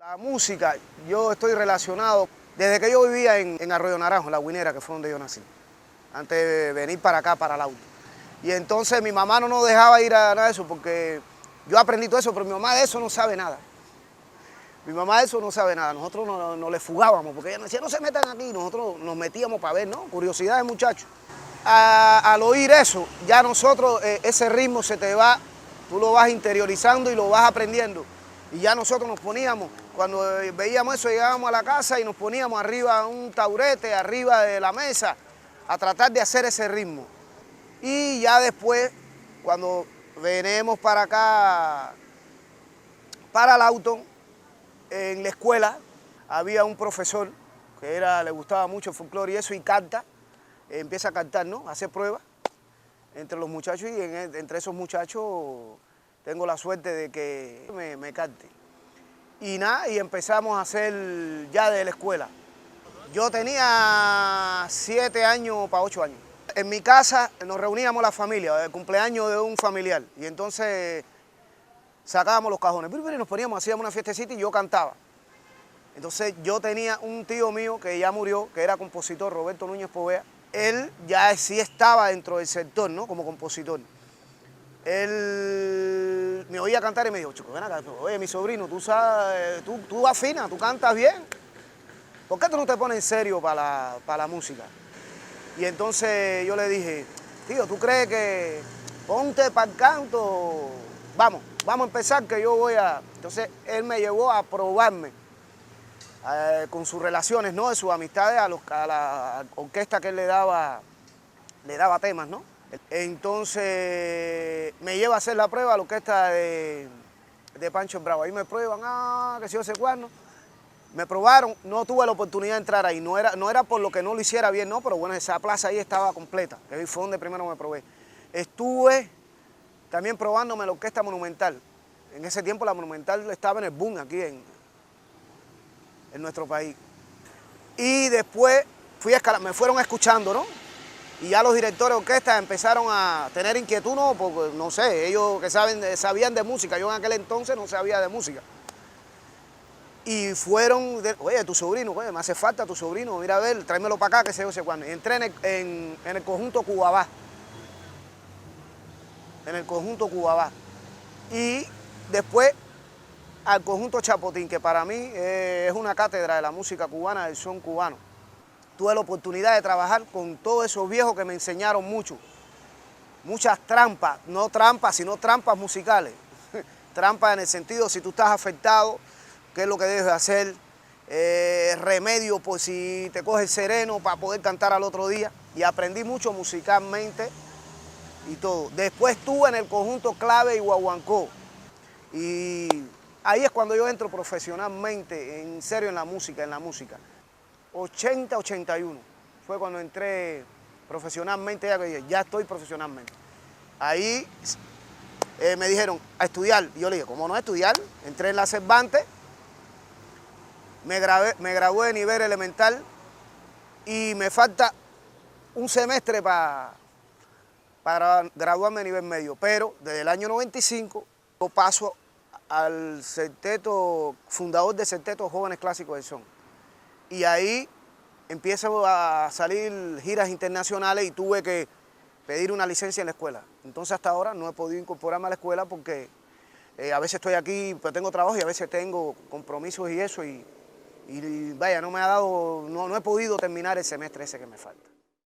La música, yo estoy relacionado desde que yo vivía en Arroyo Naranjo, La Guinera, que fue donde yo nací, antes de venir para acá, para el auto. Y entonces mi mamá no nos dejaba ir a nada de eso, porque yo aprendí todo eso, pero mi mamá de eso no sabe nada. Mi mamá de eso no sabe nada, nosotros no le fugábamos, porque ella nos decía, no se metan aquí, nosotros nos metíamos para ver, ¿no? Curiosidad de muchachos. Al oír eso, ya nosotros, ese ritmo se te va, tú lo vas interiorizando y lo vas aprendiendo. Y ya nosotros nos poníamos, cuando veíamos eso, llegábamos a la casa y nos poníamos arriba de un taburete, arriba de la mesa, a tratar de hacer ese ritmo. Y ya después, cuando venimos para acá, para el auto, en la escuela, había un profesor que le gustaba mucho el folclore y eso, y canta, empieza a cantar, ¿no? A hacer pruebas entre los muchachos y entre esos muchachos tengo la suerte de que me cante. Y nada, y empezamos a hacer ya de la escuela. Yo tenía 7 años para 8 años. En mi casa nos reuníamos la familia, el cumpleaños de un familiar, y entonces sacábamos los cajones, y nos poníamos, hacíamos una fiestecita y yo cantaba. Entonces yo tenía un tío mío que ya murió, que era compositor, Roberto Núñez Povea. Él ya sí estaba dentro del sector, ¿no? Como compositor. Él me oía cantar y me dijo, Chico, ven acá, oye, mi sobrino, tú sabes, tú afinas, tú cantas bien. ¿Por qué tú no te pones en serio para la música? Y entonces yo le dije, tío, ¿tú crees que ponte para el canto? Vamos a empezar que yo voy a... Entonces él me llevó a probarme con sus relaciones, ¿no? De sus amistades a la orquesta que él le daba temas, ¿no? Entonces me lleva a hacer la prueba a la orquesta de Pancho el Bravo. Ahí me prueban, que si yo sé cuándo. Me probaron, no tuve la oportunidad de entrar ahí, no era por lo que no lo hiciera bien, no, pero bueno, esa plaza ahí estaba completa, que ahí fue donde primero me probé. Estuve también probándome la Orquesta Monumental. En ese tiempo la Monumental estaba en el boom aquí en nuestro país. Y después me fueron escuchando, ¿no? Y ya los directores de orquesta empezaron a tener inquietud, ¿no? Porque, no sé, ellos que sabían de música, yo en aquel entonces no sabía de música. Y fueron, oye, tu sobrino, oye, me hace falta tu sobrino, mira a ver, tráemelo para acá, que sé yo sé cuándo. Y entré en el conjunto Cubabá. En el conjunto Cubabá. Y después al conjunto Chapotín, que para mí es una cátedra de la música cubana, del son cubano. Tuve la oportunidad de trabajar con todos esos viejos que me enseñaron mucho. Muchas trampas, no trampas, sino trampas musicales. Trampas en el sentido, si tú estás afectado, qué es lo que debes hacer, remedio por si te coges sereno para poder cantar al otro día. Y aprendí mucho musicalmente y todo. Después estuve en el conjunto Clave y Guaguancó. Y ahí es cuando yo entro profesionalmente, en serio, en la música. 80, 81 fue cuando entré profesionalmente, ya estoy profesionalmente. Ahí me dijeron a estudiar. Y yo le dije, ¿cómo no estudiar? Entré en la Cervantes, me gradué de nivel elemental y me falta un semestre para graduarme de nivel medio. Pero desde el año 95 yo paso al septeto, fundador del Septeto Jóvenes Clásicos del Son. Y ahí empiezo a salir giras internacionales y tuve que pedir una licencia en la escuela. Entonces hasta ahora no he podido incorporarme a la escuela porque a veces estoy aquí, pero tengo trabajo y a veces tengo compromisos y eso. Y vaya, no he podido terminar el semestre ese que me falta.